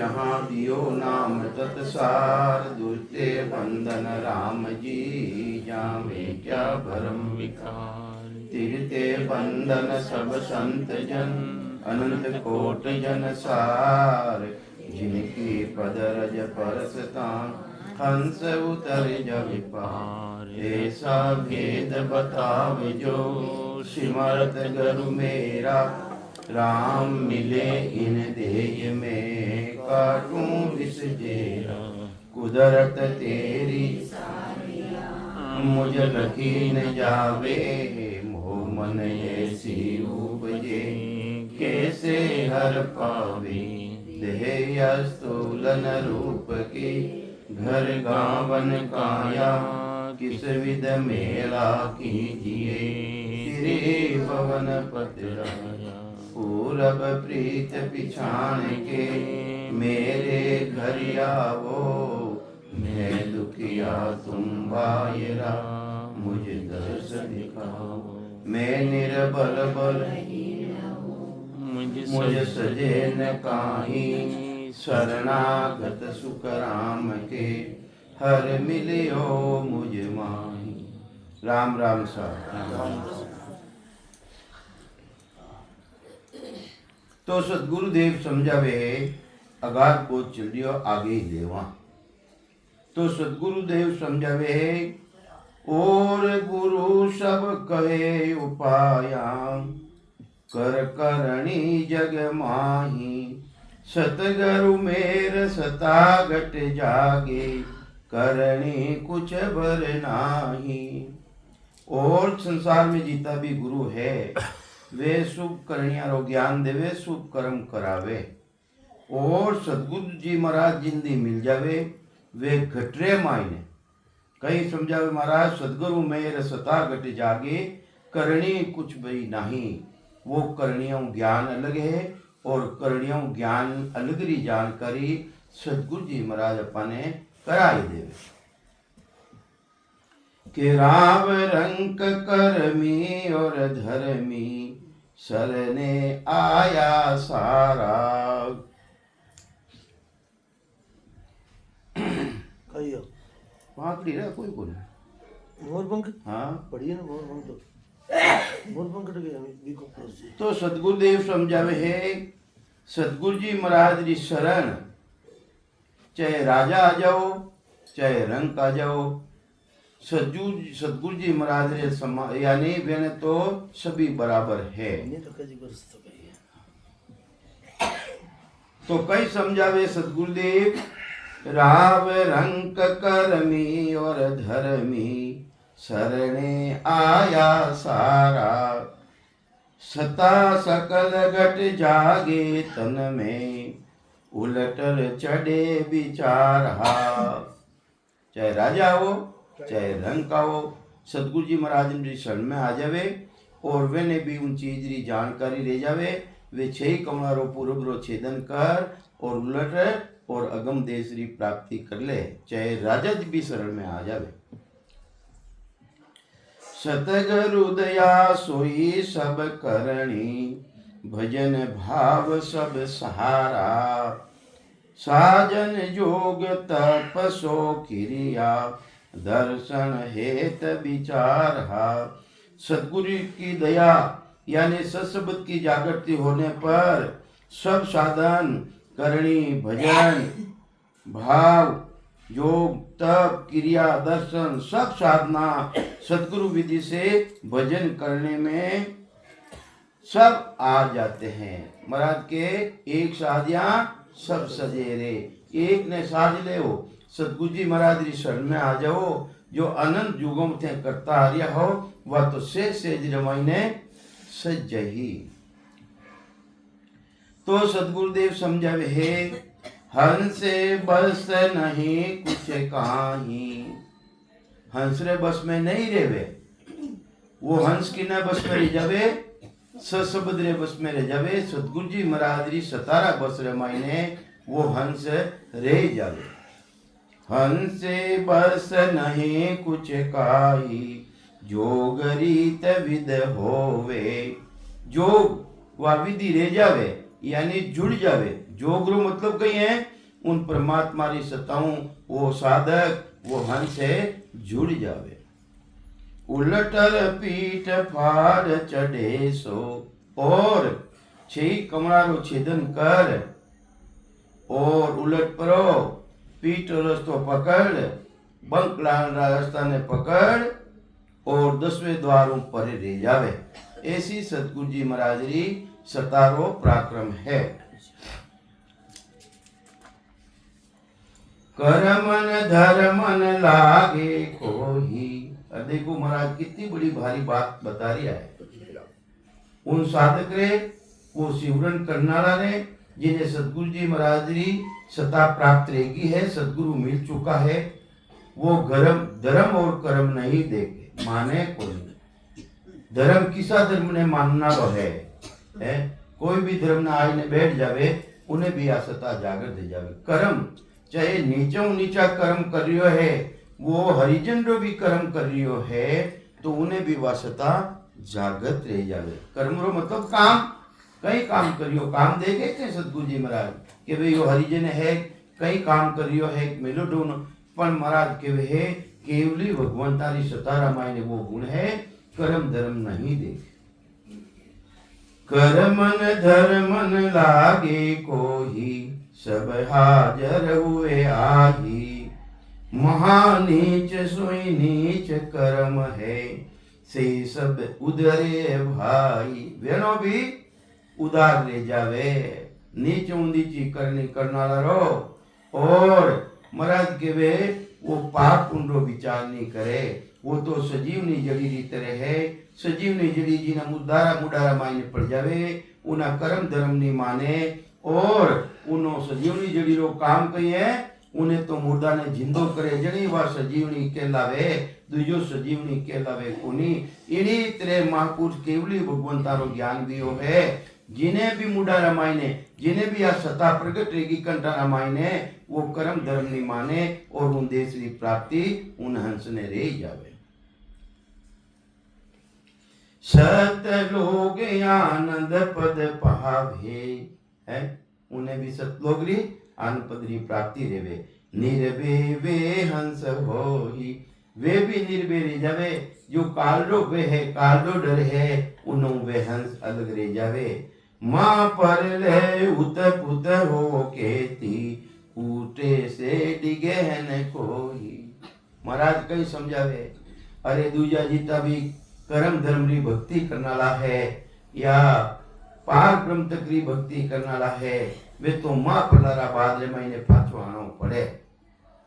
जहाँ दियो नाम तत्सार, दुर्ते बंधन राम जी जावे क्या भरम विकार। तिरते बंधन सब संत जन, अनंत कोट जन सार, जिनकी पद रज परसतान, हंस उतर जग पार। ऐसा भेद बताव जो, सिमरत गुरु मेरा, राम मिले इन देय में, काटूं विष जेरा। कुदरत तेरी मुझ लखी न जावे, मोह मन ऐसी उपजे, कैसे हर पावे। देह स्थूलन रूप की, घर गावन काया, किस विध मेला कीजिए, श्री पवन पतराया। पूरब प्रीत पिछाण के, मेरे घर आवो, मैं दुखिया तुम बायरा, मुझे दर्श दिखाओ। मैं निर्बल बल मुझ सजे न काहीं, शरणागत सुख राम के, हर मिलियो मुझ माही। राम राम सा। तो सदगुरुदेव समझावे, अगाध बोध चल दियो आगे लेवा। तो सदगुरुदेव समझावे, और गुरु सब कहे उपाया, कर करणी जग माही। सतगुरु मेर सतागट जागे, करणी कुछ भर नाही। और संसार में जितना भी गुरु है, वे शुभ करनिया रो ज्ञान देवे, शुभ कर्म करावे। और सदगुरु जी महाराज जिंदी मिल जावे, वे घटरे मायने कहीं समझावे महाराज, सदगुरु मेर सतागट जागे, करणी कुछ भी नहीं। वो करणियों ज्ञान अलग है, और करणियों ज्ञान अलगरी जानकारी सदगुरु जी महाराज अपने कराई देवे। के राम रंक करमी और धर्मी, सरने आया सारा। पाकड़ी रहा कोई को नहीं। मोरपंख हाँ पढ़िए ना, मोरपंख तो मोरपंख कट गया। तो सदगुरुदेव समझावे है, सदगुरु जी महाराज जी शरण, चाहे राजा आ जाओ, चाहे रंक आ जाओ, सदगुरु जी महाराज रे यानी वे तो सभी बराबर है। तो कई समझावे सदगुरुदेव, राव रंक करमी और धर्मी, शरणे आया सारा। सता सकल घट जागे तन में, उलटर चढ़े विचारा। चाहे राजा हो, चाहे रंक हो, सदगुरु जी महाराज जी शरण में आ जावे, और वे ने भी उन चीज की जानकारी ले जावे। वे छह कमलारो पूर्व रो छेदन कर, और उलट और अगम देश की प्राप्ति कर ले, चाहे राजा भी शरण में आ जावे। सतगुरु दया सोई सब करणी, भजन भाव सब सहारा। साजन जोग तपसो क्रिया, दर्शन हेत विचारा। सतगुरु की दया यानी सत्संग की जागृति होने पर सब साधन करणी, भजन भाव योग तप क्रिया दर्शन सब साधना सदगुरु विधि से भजन करने में सब आ जाते हैं। महाराज के एक साधिया सब सजेरे, एक ने साज ले हो। सतगुरु जी महाराज री शरण में आ जाओ, जो अनंत युगों में करता आ रहा हो, वह तो सेज रमाइने सज ही। तो सदगुरुदेव समझावे है, हंसे बस नहीं कुछ काही। हंस रे बस में नहीं रेवे, वो हंस की न बस में रह जावे, सशब्द रे बस में रह जावे। सतगुरु जी महाराज री सतारा बस रे मायने वो हंस रह जावे। हंसे बस नहीं कुछ काही, जोग रीत विद होवे। जोग व विधि रह जावे यानी जुड़ जावे, जो गुरु मतलब कही है उन परमात्मा री सताऊं वो साधक वो हंस से जुड़ जावे। उलटर पीठ फाड़ चढ़े सो और छे कमरा रो छेदन कर और उलट परो पीठ रस्तो पकड़ बंकलाल रास्ता ने पकड़ और 10वें द्वारों पर रह जावे। ऐसी सतगुरु जी महाराज री सतारो पराक्रम है। करमन धर्मन लागे कोही। देखो महाराज कितनी बड़ी भारी बात बता रही है। उन साधक रे वो सिमरन करनारा ने जिन्हें सतगुरु जी महाराज री सता प्राप्त रहेगी है, सतगुरु मिल चुका है, वो धर्म और कर्म नहीं देखे माने कोई। धर्म किसा धर्म ने मानना है? कोई भी धर्म ना आई ने बैठ जावे उन्हें भी आसता जागर दे जावे। कर्म चाहे नीचों नीचा कर्म कर रियो है, वो हरिजन रो भी कर्म कर रियो है तो उन्हें भी वासता जागृत रह जावे। कर्म रो मतलब काम, कई काम करियो, काम देखे थे सतगुरु जी महाराज कि भाई वो हरिजन है कई काम करियो है मिलो दोनों, पर महाराज के वे है केवली भगवंतारी सतारा मायने वो गुण है, कर्म धर्म नहीं देखे। कर्मन धर्मन लागे कोही सब हाजर हुए आही। महानीच सोई नीच कर्म है से सब उधरे भाई। वेनो भी उदार ले जावे, नीच ऊंची करनी करना रो और महाराज के वे वो पाप पुण्य विचार नहीं करे। वो तो सजीवनी जड़ी री तरह है, सजीवनी जड़ी जी ना मुदारा मुडारा मायने पड़ जावे, उना कर्म धर्म नहीं माने और उनो सजीवनी जड़ी रो काम कही है उन्हें तो मुर्दा ने जिंदो करे जड़ी वा सजीवनी कहलावे, दूजो सजीवनी कहलावे कोनी। इनी तेरे महापुरुष केवली भगवंता रो ज्ञान भी हो है, जिन्हें भी मुडारा मायने जिन्हें भी आ सता प्रगट रेगी कंटारा मायने वो कर्म धर्म नहीं माने और उन देश की प्राप्ति उन हंस ने रह जावे। सत लोग आनंद पद पावे है, उन्हें भी सतलोग री आनंद पद री प्राप्ति रेवे। निर्भय वे हंस होही, वे भी निर्भय रह जावे। जो कालरो वे है कालरो डर है उन्हों वे हंस अलग रह जावे। माँ पर ले उत पुत हो केती ऊटे से डिगे है न कोई। महाराज कई समझावे अरे दूजा जीता भी कर्म धर्म री भक्ति करनाला है या पार ब्रह्म तक री भक्ति करनाला है, वे तो माँ पल्लारा बादले महीने पाछो आनो पड़े।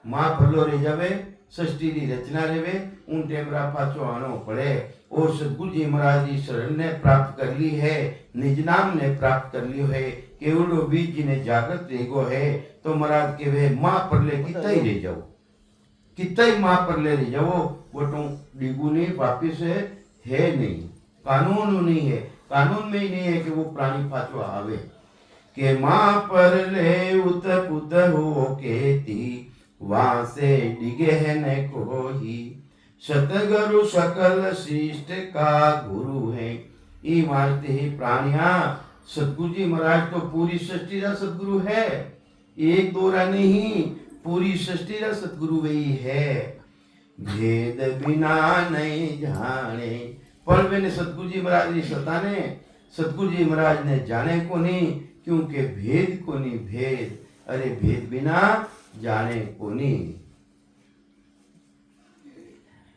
माँ पल्लो रह जावे षष्ठी री रचना रेवे उन टेमरा पाछो आनो पड़े। और सतगुरु जी महाराज जी शरण ने प्राप्त कर ली है, निज नाम ने प्राप्त कर लियो है, केवलो बीज जी ने जागृत रेगो है तो महाराज के वे माँ परले कितना ही रह जाओ, कितना ही माँ परले रह जाओ, वो तो डिगू नहीं वापिस है नहीं, कानून नहीं है, कानून में ही नहीं है कि वो प्राणी पाछो आवे। के माँ पर ले उत पुत हो केती वहां से डिगे है न कोही। सतगुरु सकल श्रेष्ठ का गुरु है। ई मानते ही प्राणिया सतगुरु जी महाराज तो पूरी सृष्टि का सतगुरु है, एक दोरा नहीं पूरी सृष्टि का सतगुरु वही है। भेद बिना नहीं जाने, पर मैंने सतगुरु जी महाराज ने सताने, सतगुरु जी महाराज ने जाने को नहीं क्योंकि भेद को नहीं भेद, अरे भेद बिना जाने को नहीं।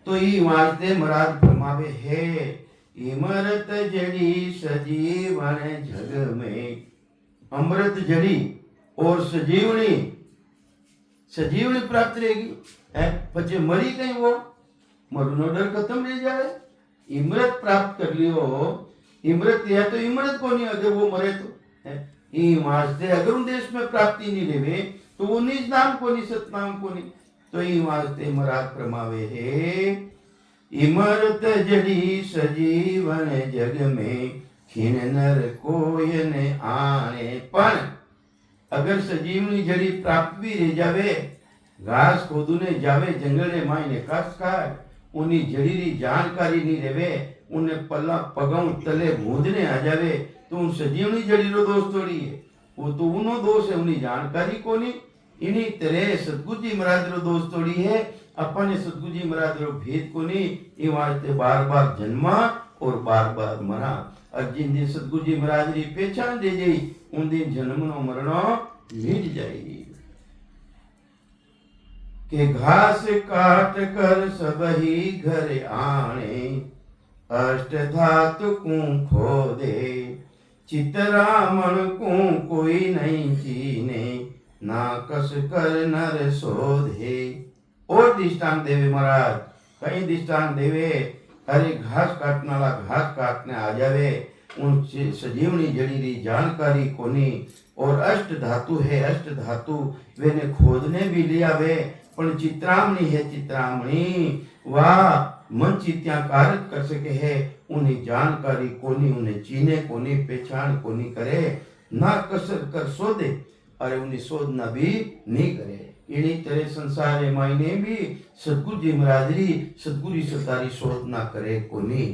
तो ये वास्ते महाराज फरमावे है इमरत जड़ी सजीवन जग में। अमृत जड़ी और सजीवनी, सजीवनी प्राप्त रहेगी है, पचे मरी कहीं वो मरनो डर खत्म रह जाए। इमरत प्राप्त कर लियो, इमरत है तो इमरत को नहीं, अगर वो मरे तो है वास्ते अगर उन देश में प्राप्ति नहीं लेवे तो वो निज नाम को नहीं सतनाम को नहीं। तो ये वास्ते महाराज फरमावे है इमरत जड़ी सजीवन जग में खिन नर कोय ने आने। पर अगर सजीवनी जड़ी प्राप्त भी रह जावे, घास खोदने जावे जंगले मायने कास खाए, उन्हीं जड़ी री जानकारी नहीं रेवे, उन्हें पल्ला पगाऊ तले भूंदने आ जावे तो उन सजीवनी जड़ी रो दोस्त थोड़ी है, वो तो उनो दोष है, उन्हीं जानकारी को नहीं। इन्हीं तरह सतगुरु जी महाराज रो दोष थोड़ी है, अपन सतगुरु जी महाराज रो भेद को नहीं। ये वास्ते बार बार जन्मा और बार बार मरा। और जिन दिन सतगुरु जी महाराज री पहचान दे जाई, उन दिन जन्म नो मरणो मिट जाएगी। के घास काट कर सब ही घर आने, अष्ट धातु को खो दे, चितरामण को कोई नहीं चीने, ना कस कर नर शोधे। और दृष्टांत देवे महाराज, कई दृष्टांत देवे। अरे घास काटने वाला घास काटने आ जावे, उन सजीवनी जड़ी री जानकारी कोनी। और अष्ट धातु है, अष्ट धातु वेने खोदने भी लिया वे, पण चित्रामणी है, चित्रामणी वाह मन चित्या कारक कर सके है, उन्हें जानकारी कोनी, उन्हें चीने कोनी, पहचान कोनी करे, ना कसर कर शोधे। अरे उन्हें शोधना भी नहीं करे। इन्हीं तरह संसार मायने भी सतगुरु जी महाराज सतगुरु सतारी शोधना करे कोनी।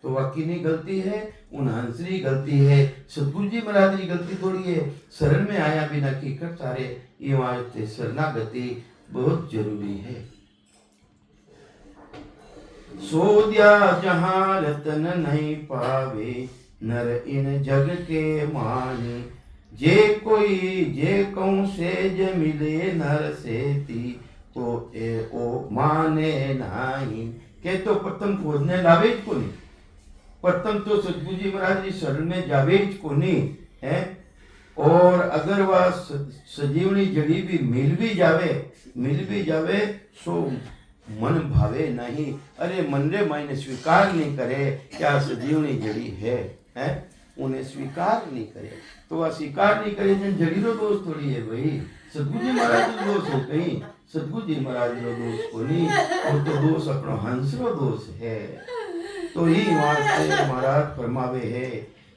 तो वाकई नहीं गलती है, उन हंसरी गलती है, सतगुरु जी महाराज की गलती थोड़ी है। शरण में आया बिना की कर सारे, ये वास्ते शरणागति बहुत जरूरी है। सोदिया जहां रतन नहीं पावे, नर इन जग के मान। जे कोई जे कहूं सेज मिले नर सेती, तो ए ओ माने नहीं। के तो प्रथम खोजने लावे को नहीं, प्रथम तो सतगुरु जी महाराज जी शरण में जावे को नहीं है। और अगर वह सजीवनी जड़ी भी मिल भी जावे सो मन भावे नहीं। अरे मन रे मायने स्वीकार नहीं करे क्या सजीवनी जड़ी है उन्हें स्वीकार नहीं करे, तो वह स्वीकार नहीं करे जन जड़ी रो दोष थोड़ी है भाई। सतगुरु जी महाराज रो दोष है कहीं, सतगुरु जी महाराज रो दोष को नहीं, और तो दोष अपनो हंस रो दोष है। तो ही वास्ते महाराज फरमावे है,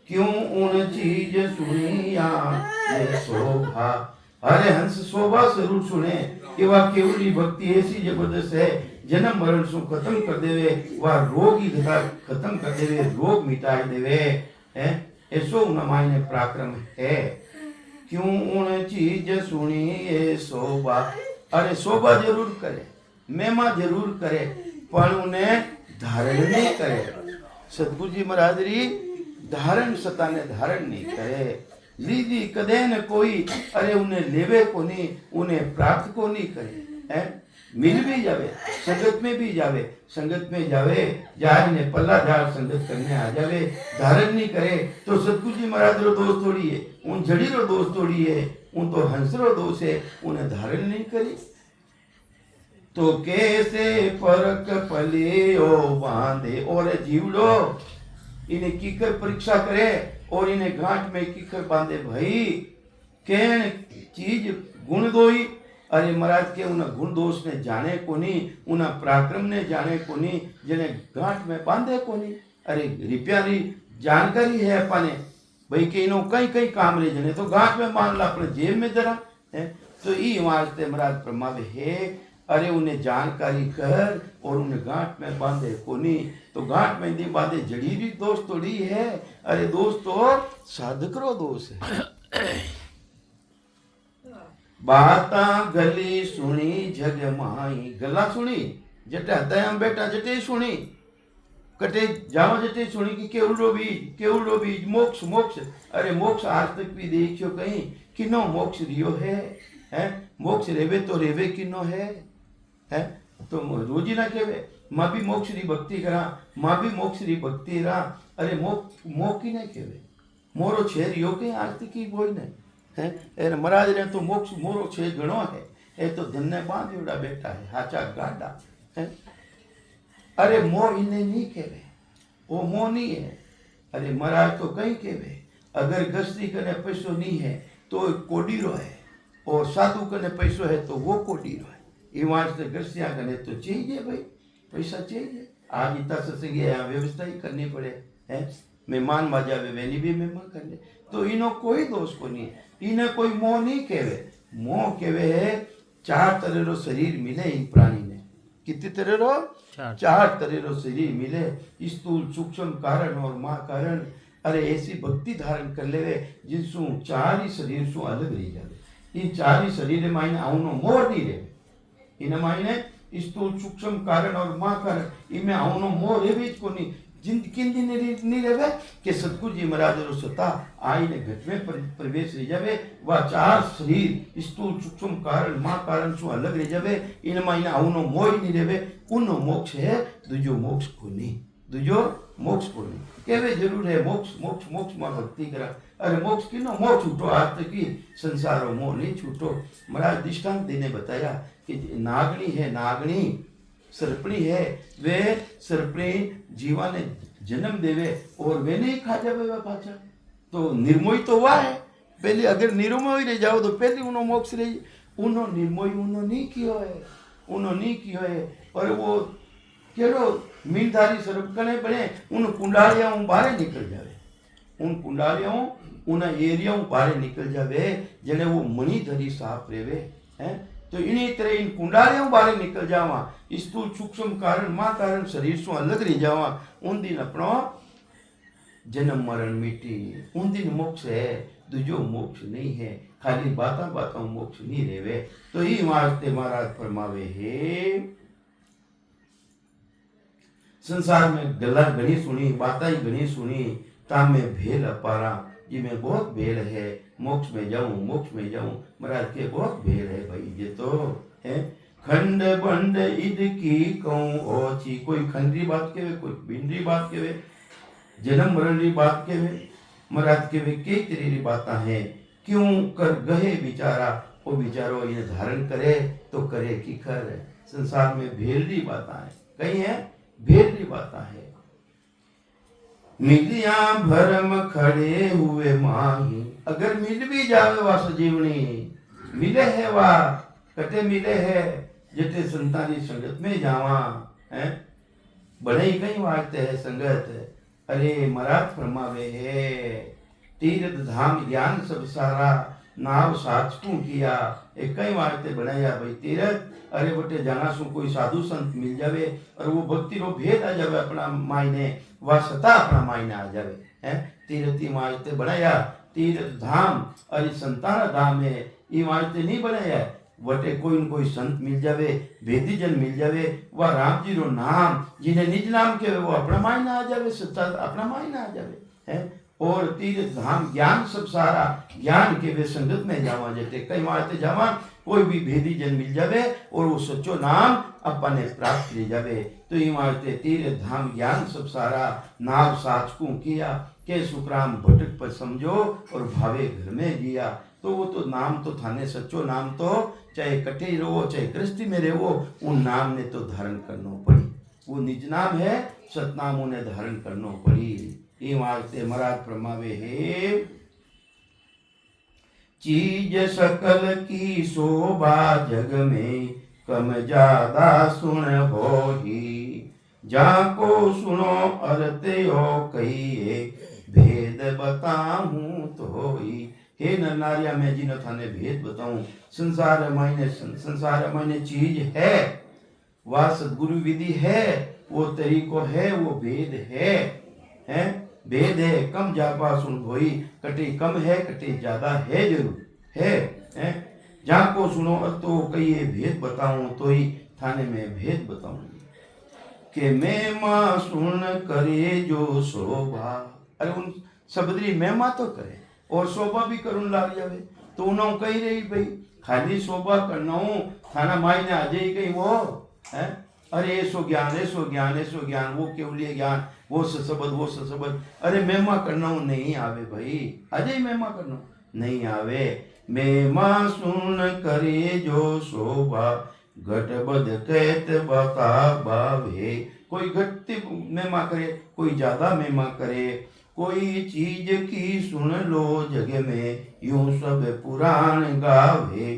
क्यों उन चीज सुनिया ये शोभा। अरे हंस शोभा जरूर सुने कि वह केवली भक्ति ऐसी जबरदस्त है, जन्म मरण सो खत्म कर देवे, वह रोग ही खत्म कर देवे, रोग मिटा देवे है। ऐसो उन मायने पराक्रम है। क्यों उन चीज सुनी ये शोभा। अरे शोभा जरूर करे, महिमा जरूर करे, पर उन्हें धारण नहीं करे। सतगुरु जी महाराज री धारण सताने धारण नहीं करे, लीदी कदे न कोई। अरे उन्हें लेवे को नहीं, उन्हें प्राप्त को नहीं करे है। मिल भी जावे, संगत में भी जावे, संगत में जावे जार ने पल्ला जार संगत करने आ जावे, धारण नहीं करे तो सतगुरु जी महाराज रो दोष थोड़ी है, उन जड़ी रो दोष थोड़ी है, उन तो हंस रो दोष है, उन्हें धारण नहीं करी। तो कैसे परक पले ओ बांधे। और जीवड़ो इन्हें कीकर परीक्षा करे और इन्हें गांठ में कीकर बांधे। भाई केन चीज गुण दोई। अरे महाराज के उन गुण दोष ने जाने को नहीं, उन पराक्रम ने जाने को नहीं, जिन्हें गांठ में बांधे को नहीं। अरे रिप्यारी जानकारी है अपने भाई के इनो कई कई काम रहे, जने तो गांठ में बांध ला अपने जेब में जरा है। तो ई वास्ते महाराज प्रमावे है, अरे उन्हें जानकारी कर और उन्हें गांठ में बांधे को नहीं। तो गांठ में नहीं बांधे जड़ी भी दोष थोड़ी है। अरे दोस्त तो साधकरो दोष है। बाता गली सुनी जग माई। गला सुनी जटे हृदय बेटा जटे सुनी, कटे जाओ जटे सुनी कि केवड़ो बीज मोक्ष मोक्ष। अरे मोक्ष आज तक भी देखियो कहीं किनो मोक्ष रियो है मोक्ष रेवे तो रेवे किनो है तो रोजी ना केवे माँ भी मोक्ष री भक्ति करा, माँ भी मोक्ष री भक्ति रहा। अरे मोक की नहीं केवे, मोरो छे रियो के आज तक की बोई नहीं है। महाराज ने तो मोक्ष मोरो छे गणो है, ये तो धन्य बांधीड़ा बेटा है, हाचा गाडा है। अरे मोह इन्हें नहीं केवे, वो मोह नहीं है। अरे महाराज तो कहीं केवे, अगर गस्ती कने पैसो नहीं है तो कोडीरो है, और साधु कने पैसो है तो वो कोडीरो है। ये वास्ते गस्तियाँ कने तो चाहिए भाई, पैसा चाहिए। आज इतना सत्संग है, व्यवस्था ही करनी पड़े है। मेहमान बाजावे वेनी भी मेहमान करने, तो इनो कोई दोष को नहीं है, इन्हें कोई मोह नहीं केवे। मोह केवे है 4 तरह रो शरीर मिले इन प्राणी ने। कितने तरह रो 4 तरह रो शरीर मिले, स्थूल सूक्ष्म कारण और महाकारण। अरे ऐसी भक्ति धारण कर लेवे जिनसू चार शरीर सु अलग रही जावे। इन चार शरीर मायने आवनो मोर नहीं रहे। इन मायने स्थूल सूक्ष्म कारण और महाकारण इनमें आवनो मोर है बीच को नहीं जिंदगी नहीं रहे कि सतगुरु जी महाराज रो सता आईने घट में प्रवेश रह जावे। वह चार शरीर स्थूल सूक्ष्म कारण महाकारण सु अलग रह जावे। इन मायने आवनो मोह नहीं रहे। उनो मोक्ष है दूजो मोक्ष को नहीं। दूजो मोक्ष को नहीं केवे जरूर है मोक्ष मोक्ष मोक्ष में भक्ति करा। अरे मोक्ष की नो मोह छूटो आज तक की संसारो मोह नहीं छूटो। महाराज दृष्टांत देने बताया कि नागणी है नागणी सर्पणी है वे सर्पणी जीवा ने जन्म देवे और वे नहीं खा जावे वह पाचा। तो निर्मोही तो वह है पहले अगर निर्मोही रह जाओ तो पहले उन्होंने मोक्ष रही। उन्होंने निर्मोही उन्होंने नहीं किया है उन्होंने नहीं किया है। पर वो केड़ो मीनधारी सर्प कने बने उन कुंडालियां बाहर निकल जावे। उन कुंडालियां उन एरिया बाहर निकल जावे जने वो मणिधरी साफ रेवे हैं। तो इन्हीं तरह इन कुंडालियों बारे निकल जावा स्थूल सूक्ष्म कारण मां कारण शरीर से अलग रह जावा। उन दिन अपनो जन्म मरण मिट्टी उन दिन मोक्ष है दूजो मोक्ष नहीं है। खाली बाता बाता मोक्ष नहीं रेवे। तो ही वास्ते महाराज फरमावे है संसार में गला घनी सुनी बाता ही घनी सुनी ताम में भेल अपारा जिसमें बहुत भेल है। मोक्ष में जाऊं महाराज के बहुत भेल है भाई। ये तो है खंड बंड इद की कहूं ओची कोई खंडरी बात केवे कोई बिंडरी बात केवे जन्म मरण री बात केवे महाराज केवे कई तरह री बाता है। क्यों कर गहे बिचारा वो बिचारो ये धारण करे तो करे कि खर संसार में भेल री बाता है कहीं है भेल री बाता है। मिलिया भरम खड़े हुए माही अगर मिल भी जावे वा सजीवनी मिले है वा कटे मिले है जते संतानी संगत में जावा है बड़े ही कई वास्ते है संगत। अरे महाराज फरमावे है तीर्थ धाम ज्ञान सब सारा नाव साचकू किया एक कई वास्ते बनाया भाई तीर्थ। अरे बटे जाना सु कोई साधु संत मिल जावे और वो भक्ति रो भेद आ जावे अपना मायने वह सता अपना मायने आ जावे है। तीर्थ वास्ते बनाया तीर्थ धाम अरे संतान धाम है ये वास्ते नहीं बनाया। वटे कोई न कोई संत मिल जावे वेदी जन मिल जावे वह राम जी रो नाम जिन्हें निज नाम के वो अपना मायने आ जावे सच्चा अपना मायने आ जावे है। और तीर्थ धाम ज्ञान सब सारा ज्ञान के वे संगत में जावा जते कई वास्ते जावा कोई भी भेदी जन मिल जावे और वो सच्चो नाम अपने प्राप्त ले जावे। तो ये वास्ते तीर्थ धाम ज्ञान सब सारा नाव साचकू किया के सुखराम भटक पर समझो और भावे घर में दिया। तो वो तो नाम तो थाने सच्चो नाम तो चाहे कटे रहो चाहे गृहस्थी में रहो उन नाम ने तो धारण करना पड़ी। वो निज नाम है सतनाम उन्हें धारण करना पड़ी। ये वास्ते महाराज फरमावे है चीज सकल की शोभा जग में कम ज्यादा सुन हो ही जाको सुनो अर्थ हो कहिए भेद बताऊं तो ही। हे नर नारिया मैं जिन थाने भेद बताऊं संसार मायने चीज है वह सदगुरु विधि है वो तरीको है वो भेद है भेद है कम जापा सुन भोई कटे कम है कटे ज्यादा है जरूर है जहाँ को सुनो तो कहिए भेद बताऊं तो ही थाने में भेद बताऊं कि मैं माँ सुन करे जो शोभा। अरे उन सबदरी महिमा तो करे और शोभा भी करुण लाग जावे तो उन्होंने कही रही भाई खाली शोभा करना हूँ थाना माई ने आ जाए कहीं वो है। अरे ऐसो ज्ञान वो केवलीय ज्ञान वो ससबद अरे महिमा करना हूँ नहीं आवे भाई अजय महिमा करना नहीं आवे। महिमा सुन करे जो शोभा घटबद कहत बता बावे। कोई घटती महिमा करे कोई ज्यादा महिमा करे कोई चीज की सुन लो जग में यूं सब पुराण गावे।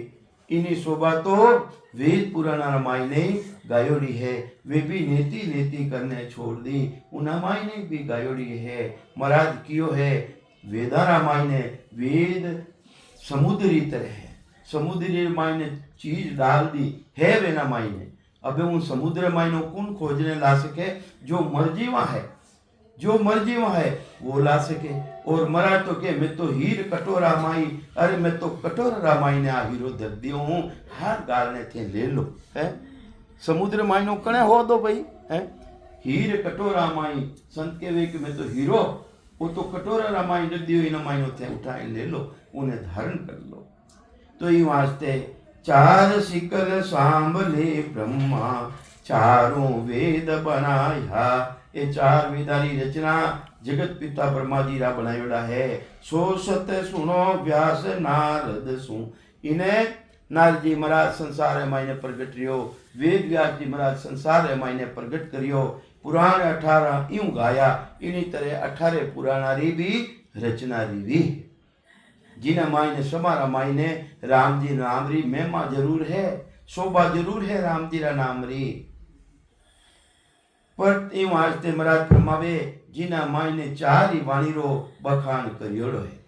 इन्हीं शोभा तो वेद पुराण रामायण गायोड़ी है वे भी नेति करने छोड़ दी उन रामायण भी गायोड़ी है। महाराज कियो है वेदा रामायण वेद समुद्री तरह है समुद्री मायने चीज डाल दी है वे रामायण। अब उन समुद्र मायनों कौन खोजने ला सके जो मर्जीवा है जो मर्जी वहाँ है वो ला सके। और मरा तो के मैं तो हीर कटोरा माई, अरे मैं तो कटोरा रामाई ने आ हीरो धर दियो हूँ, हार गालने थे ले लो है। समुद्र मायनो कणे हो दो भाई है। हीर कटोरा माई संत के वे कि मैं तो हीरो, वो तो कटोरा रामाई जब दियो इन मायनो थे उठाए ले लो, उन्हें धारण कर लो। तो ये वास्ते चार शिकल सांभले ब्रह्मा, चारों वेद बनाया। ये चार वेदानी रचना जगत पिता ब्रह्मा जी रा बनायोड़ा है। सो सत सुनो व्यास नारद सु, इन्हें नारद जी महाराज संसार मायने प्रगट रियो, वेद व्यास जी महाराज संसार मायने प्रगट करियो। पुराण 18 यूं गाया, इन्हीं तरह 18 पुराणारी भी रचना रीवी, जिन्हें मायने समारा मायने राम जी नाम री महिमा जरूर है, शोभा जरूर है राम जी रा नाम री। पर ये वास्ते महाराज फरमावे जिन्हें मायने चार ही वाणी रो बखान करियोड़ो है।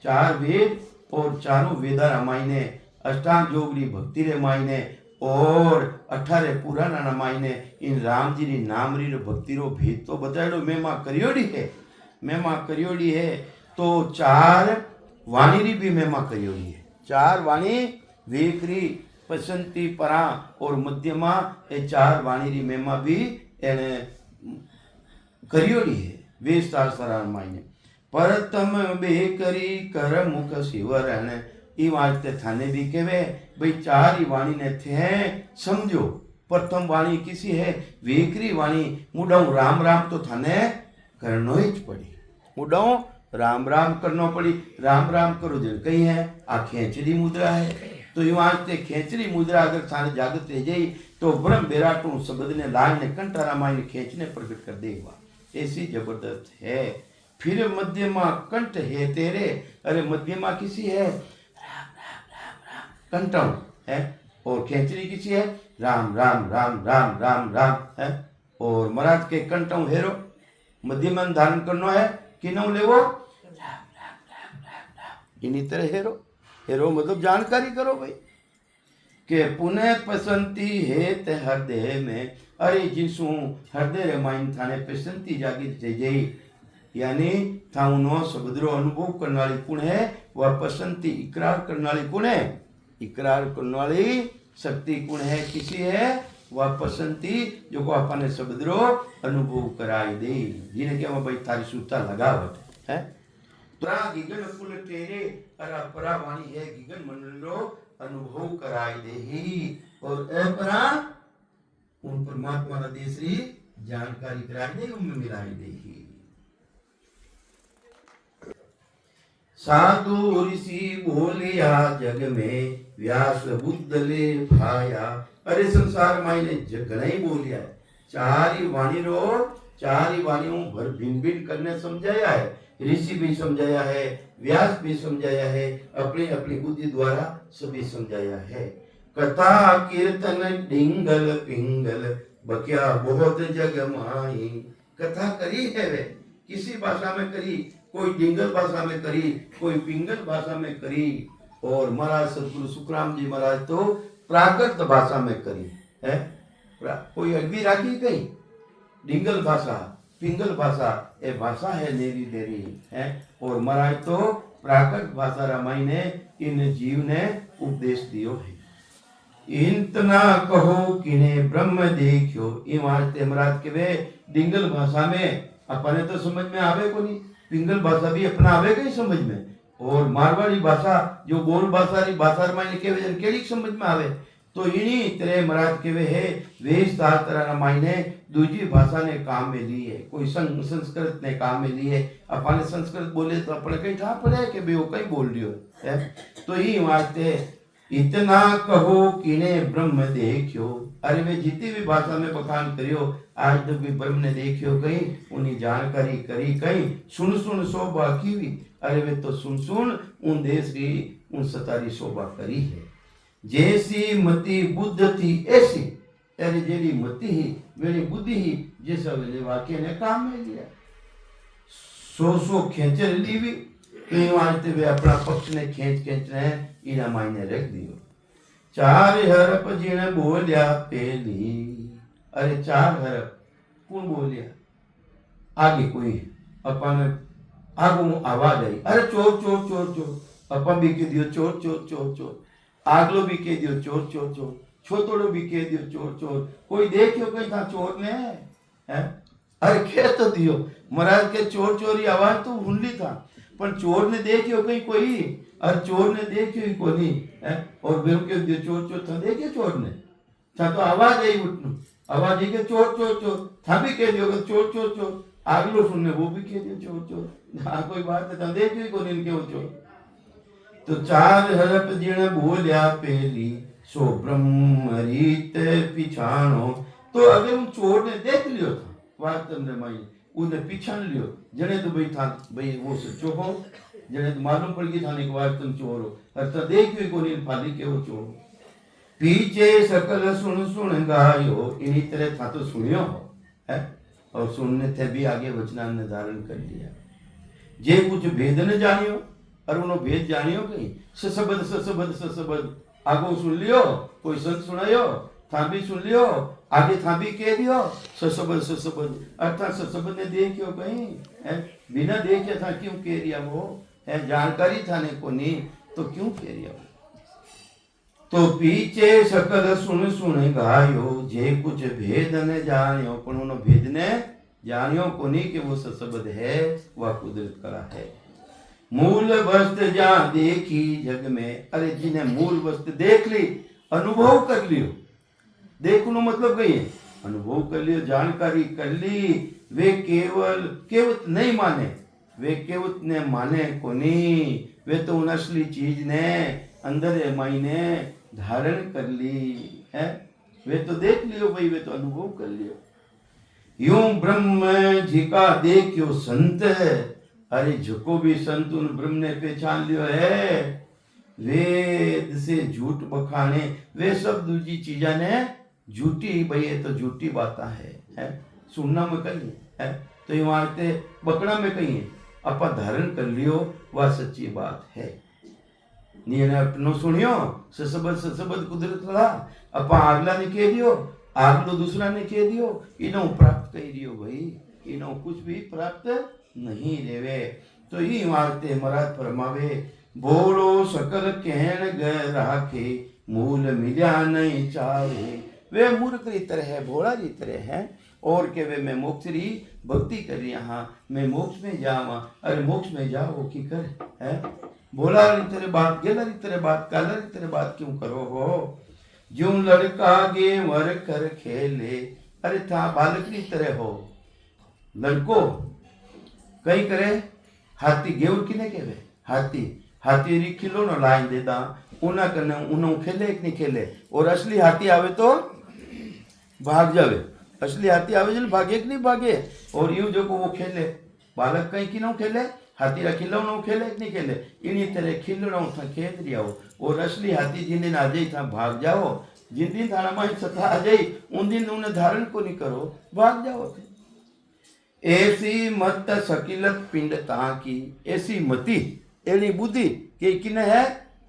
चार वेद और चारों वेदा मायने अष्टांग योग री भक्ति रे मायने और 18 पुराना ना मायने इन राम जी री नाम री भक्ति रो भेद तो बताड़ो महिमा करियोड़ी है, महिमा करियोड़ी है। तो चार वाणी री भी महिमा करियोड़ी है। चार वाणी वेकरी पसंती परा और मध्यमा, ये चार वाणी री महिमा भी एने करियोड़ी है। वेस्तार सरान मायने परतम बेकरी कर मुख शिवरण, ई वास्ते थाने भी कहवे भाई चार ही वाणी ने थे समझो। प्रथम वाणी किसी है वेकरी वाणी, मुडाऊ राम राम तो थाने करनो ही पड़ी, मुडाऊ राम राम करनो पड़ी। राम राम करो जन कहीं है आ खेचरी मुद्रा है। तो ये वास्ते खेचरी मुद्रा अगर थाने जागृत रह जाई तो ब्रह्म बेराटू शब्द ने लाइन ने कंठा रामायण खेचने प्रकट कर देगा, ऐसी जबरदस्त है। फिर मध्यमा कंठ है तेरे, अरे मध्यमा किसी है राम राम राम राम कंठम है, और खेचरी किसी है राम राम राम राम राम राम है। और महाराज के कंठम हेरो मध्यमा धारण करनो है कि नौ लेवो राम राम राम राम राम, इन्हीं तरह हेरो। हेरो मतलब जानकारी करो भाई के पुनः पसंती है ते हृदय में, अरे जिसू हृदय रे माइन थाने पसंती जागी जई, यानी थाउनो शब्दरो अनुभव करने वाली कौन है, वह पसंती इकरार करने वाली कौन है, इकरार करने वाली शक्ति कौन है, किसी है वह पसंती जो को अपने शब्दरो अनुभव कराई दे, जिन्हें क्या भाई थारी सूता लगावट है। तो गिगन कुल तेरे अरा परा वाणी है गिगन मंडलो अनुभव कराई दे ही, और अपरा उन परमात्मा का देसरी जानकारी कराई दे, उनमें मिलाई दे ही। साधु ऋषि बोलिया जग में, व्यास बुद्ध ले भाया, अरे संसार मायने जग नहीं बोलिया है। चार ही वाणी रो, चार ही वाणियों भर भिन्न भिन्न करने समझाया है, ऋषि भी समझाया है, व्यास भी समझाया है, अपनी अपनी बुद्धि द्वारा सभी समझाया है। कथा कीर्तन डिंगल पिंगल, बकिया बहुत जग माई, कथा करी है वे किसी भाषा में करी, कोई डिंगल भाषा में करी, कोई पिंगल भाषा में करी, और महाराज सदगुरु सुखराम जी महाराज तो प्राकृत भाषा में करी है। कोई अगवी राखी कहीं डिंगल भाषा पिंगल भाषा, ये भाषा है नेरी देरी है। और महाराज तो प्राकृत भाषा रामायण ने इन जीव ने उपदेश दियो है। इतना कहो किने ब्रह्म देखियो, इन वास्ते महाराज के वे डिंगल भाषा में अपने तो समझ में आवे को नहीं, पिंगल भाषा भी अपना आवे ही समझ में, और मारवाड़ी भाषा जो बोल भाषा री भाषा रामायण के वे केड़ी समझ में आवे। तो इन्हीं तरह महाराज के वे है वेश शास्त्र रामायण ने दूसरी भाषा ने काम में ली है, कोई संस्कृत ने काम में ली है। अपने संस्कृत बोले तो अपने कहीं ठा पड़े कि बे वो कहीं बोल रही है। तो ही वास्ते इतना कहो किने ब्रह्म देखियो, अरे वे जितनी भी भाषा में बखान करियो, आज तक भी ब्रह्म ने देखियो कहीं, उन्हीं जानकारी करी कहीं, सुन सुन शोभा की भी, अरे वे तो सुन सुन उन देश की उन सतारी शोभा करी है। जैसी मति बुद्ध थी ऐसी, अरे जेरी मति ही वेरी बुद्धि ही जैसा वेले वाक्य ने काम में लिया। सो खेचर ली भी कहीं वास्ते वे अपना पक्ष ने खेच ने इना मायने रख दियो। चार हरप जिने बोलिया पहली, अरे चार हरप कौन बोलिया, आगे कोई अपन आगू आवाज आई, अरे चोर चोर चोर चोर, अपन भी कह दियो चोर चोर चोर चोर, आगलो भी कह दियो चोर चोर चोर, छोतोड़ो भी कह दियो चोर चोर, कोई देखियो कहीं था चोर ने है? अरे कह तो दियो महाराज के चोर चोरी आवाज तो हुनली था, पर चोर ने देखियो कहीं कोई, और चोर ने देखियो ही कोनी है? और बेरू के दियो चोर चोर था, देखियो चोर ने था तो आवाज आई उठनु, आवाज आई के चोर चोर चोर, था भी कह दियो चोर चोर चोर, आगलो सुनने वो भी कह दियो चोर चोर, हाँ कोई बात है था देखियो कोनी इनके वो चोर। तो चार हरप जिण बोलिया पहली, सो ब्रह्म रीत पिछाणो। तो अगर उन चोर ने देख लियो था वास्तव में माई, उन्हें पिछाण लियो, जने तो भाई था भाई वो सच्चो हो, जने तो मालूम पड़ गई था कि वास्तव चोर हो, अर्थात देखियो कोनी फाली के वो चोर। पीछे सकल सुन सुन गायो, इन्हीं तरह था तो सुनियो हो है, और सुनने थे भी आगे वचना ने धारण कर लिया। जे कुछ भेद न जानियो, और उन्होंने भेद जानियो कहीं ससबद आगो सुन लियो, कोई संत सुनायो था भी सुन लियो, आगे था भी कह दियो ससबद, अर्थात ससबद ने देखियो कहीं है, बिना देखे था क्यों कह रिया वो है, जानकारी था ने को नहीं तो क्यों कह रिया वो। तो पीछे सकल सुन सुन गायो, जे कुछ भेद न जानियो, पर उन्होंने भेद ने जानियो को नहीं कि वो ससबद है, वह कुदरत कला है। मूल वस्तु जहाँ देखी जग में, अरे जिन्हें मूल वस्तु देख ली, अनुभव कर लियो, देखनो मतलब कही है अनुभव कर लियो, जानकारी कर ली, वे केवल केवत नहीं माने, वे केवत ने माने को नहीं, वे तो उन असली चीज ने अंदर मायने धारण कर ली है, वे तो देख लियो भाई, वे तो अनुभव कर लियो। यूं ब्रह्म झिका देखियो संत है, अरे झुको भी संत उन ब्रह्म ने पहचान लियो है, वेद से झूठ बखाने, वे सब दूजी चीजा ने झूठी भाई, ये तो झूठी बात है सुनना में कहीं है, तो ये मारते बकड़ा में कहीं है, अपा धारण कर लियो वह सच्ची बात है। ने अपनो सुनियो ससबद कुदरत ला, अपा आगला ने कह दियो, आगलो दूसरा ने कह दियो, इनो प्राप्त कर दियो भाई, इनो कुछ भी प्राप्त नहीं रेवे। तो ही मारते महाराज फरमावे, बोलो सकल कहन गए राखे, मूल मिल्या नहीं चाहे। वे मूर्ख की तरह है, भोला की तरह है, और के वे मैं मोक्ष री भक्ति कर यहाँ मैं मोक्ष में जावा, अरे मोक्ष में जाओ की कर है, भोला री तरह बात, गेला री तरह बात, काला री तरह बात क्यों करो हो। जो लड़का गे वर कर खेले, अरे था बालक की तरह हो, लड़को कई करे, हाथी गेवर किने केवे, हाथी री खिलौनो लाइन देता, उना कने उनो खेले एक नहीं खेले, और असली हाथी आवे तो भाग जावे, असली हाथी आवे जन भागे कि नहीं भागे, और यूं जो को वो खेले, बालक कहीं की न खेले, हाथी रा खिलौनो खेले कि नहीं खेले, इन्हीं तरह खिलौनो था खेल रिया हो, और असली हाथी जिन दिन आ जाई था भाग जाओ, जिन दिन थाना माही सत्ता आ जाई उन दिन उन्हें धारण को नहीं करो, भाग जाओ। ऐसी मत सकिलत पिंड ताकी, ऐसी मति एली बुद्धि के किने है,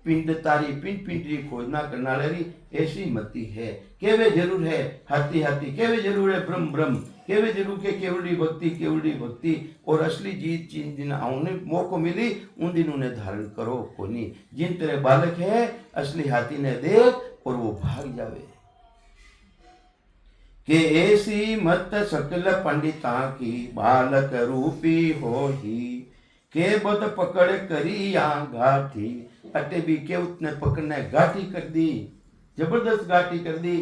पिंड तारी पिंड पिंडरी खोजना करना री ऐसी मति है, केवे जरूर है हाथी हाथी, केवे जरूर है ब्रह्म ब्रह्म, केवे जरूर के केवली भक्ति, और असली जीत जिन दिन आने मौको मिली उन दिन उन्हें धारण करो कोनी। जिन तरह बालक है असली हाथी ने देख और वो भाग जावे, के ऐसी मत सकल पंडिता की, बालक रूपी हो ही, के बद पकड़ करी या घाटी, अटे भी के उतने पकड़ने घाटी कर दी, जबरदस्त घाटी कर दी,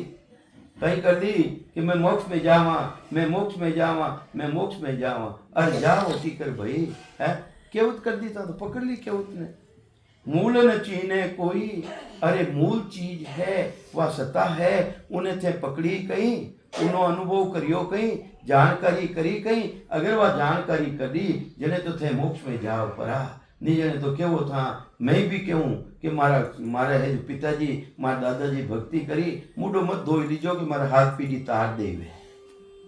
कहीं कर दी कि मैं मोक्ष में जावा, मैं मोक्ष में जावा, मैं मोक्ष में जावा, अरे जाओ ठीक कर भाई है, केवत कर दी था तो पकड़ ली केवत ने। मूल न चीने कोई, अरे मूल चीज है वह सता है, उन्हें थे पकड़ी कहीं, उन्हों अनुभव करियो कहीं, जानकारी करी कहीं, अगर वह जानकारी करी जने तो थे मोक्ष में जाओ परा, नहीं जने तो केवो था मैं भी कहूँ कि मारा है जो पिताजी मारा दादाजी भक्ति करी, मुडो मत धोई लीजो कि मारा हाथ पीढ़ी तार देवे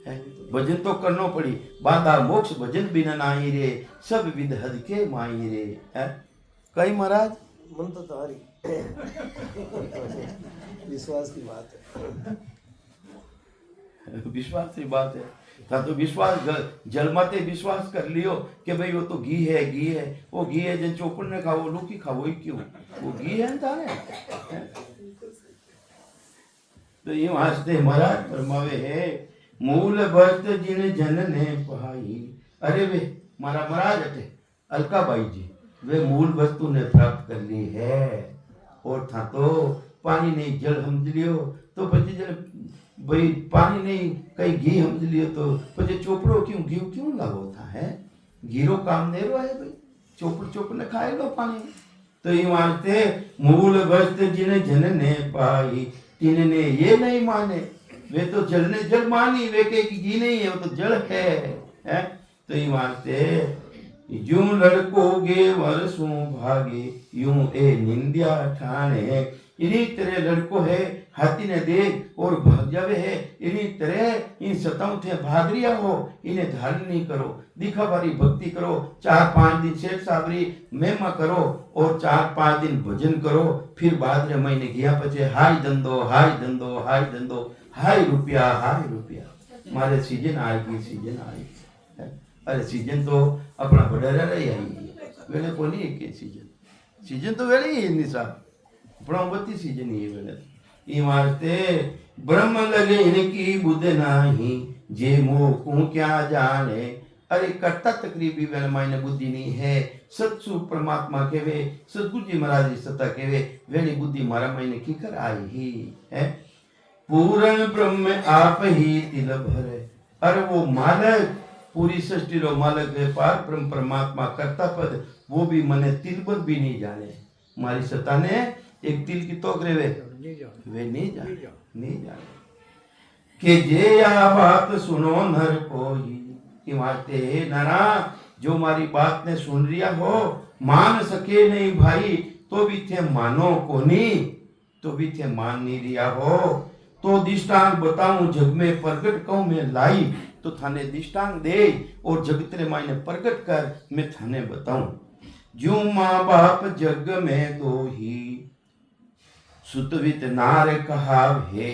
है, भजन तो करनो पड़ी, बांधा मोक्ष भजन बिना नाही रे, सब विध हद के माई रे है। कई महाराज मन तो तारी विश्वास की बात है, विश्वास की बात है, था तो विश्वास जल माते विश्वास कर लियो कि भाई वो तो घी है वो घी है जन चोपड़ ने खाओ लूकी खाओ क्यों वो घी है ना तारे तो ये वास्ते महाराज फरमावे है मूल भक्त जिन जन ने पाई। अरे वे मारा महाराज अटे अलकाबाई जी वे मूल वस्तु ने प्राप्त कर ली है और था तो पानी नहीं जल समझ लियो तो પછી जल भाई पानी नहीं कहीं घी समझ लियो तो પછી ચોપડો घी क्यों लागो था है घीरो काम नेरो है भाई चोपड़ ने खाए लो पानी तो ये मानते मूल वस्तु जिन जन ने पाई तिनने ये नहीं माने वे तो जल ने जल मानी वे के घी नहीं है वो तो जल है तो ये मानते यूं लड़कोगे वर्षों भागे यूं ए निंदिया ठाणे इन्हीं तरह लड़को है हाथी ने देख और भाग जावे है इन्हीं तरह इन सताओं थे भाग रिया हो इन्हें धारण नहीं करो दिखावारी भक्ति करो 4-5 दिन शेख साबरी महिमा करो और 4-5 दिन भजन करो फिर बाद में महीने गया पचे हाय धंधो हाय रुपया मारे सीजन आएगी अरे सीजन तो अपना बढ़ेरा रही आई वेले कोनी एक सीजन तो वेले ही निसा ब्रह्मवती सीजन ये वेले ई वास्ते ब्रह्म लगे इनकी बुद्ध नाही जे मोह को क्या जाने अरे करता तकरीबी वेले मायने बुद्धि नहीं है सत्सु परमात्मा केवे सतगुरु जी महाराज जी सत्ता केवे वेली बुद्धि मारा मायने की कर आई ही है पूर्ण ब्रह्म आप ही तिल भरे अरे वो मालक पूरी सृष्टि रो मालक है पार ब्रह्म परमात्मा करता पद वो भी मने तिल भर भी नहीं जाने मारी सत्ता ने एक तिल की तोक रे वे नहीं जाने के जे या बात सुनो नर कोई इमारते नाना जो मारी बात ने सुन रिया हो मान सके नहीं भाई तो भी थे मानो कोनी तो भी थे मान नहीं रिया हो तो दृष्टांत बताऊं जग में प्रगट कहूं मैं लाई तो थाने दृष्टांत दे और जगत रे मायने प्रगट कर मैं थाने बताऊं जो माँ बाप जग में दो ही सुतवित नार कहावे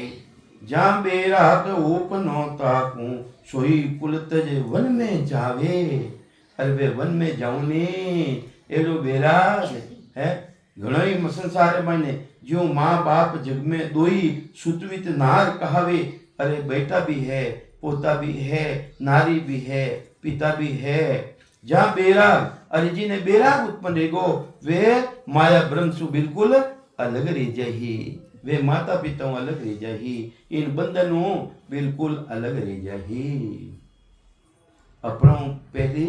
जा बेरात उपनो ताकू सोई कुल तज वन में जावे अरे वे वन में जाऊं ने एलो बेराज है घणो ही संसार मायने जो माँ बाप जग में दोई सुतवित नार कहावे अरे बेटा भी है पोता भी है नारी भी है पिता भी है जहाँ बेराग अरे जिन्हें बेराग उत्पन्न रेगो वे माया ब्रह्म सु बिल्कुल अलग रह जाही वे माता पिता अलग रह जाही इन बंधनों बिल्कुल अलग रह जाही अपनों पहली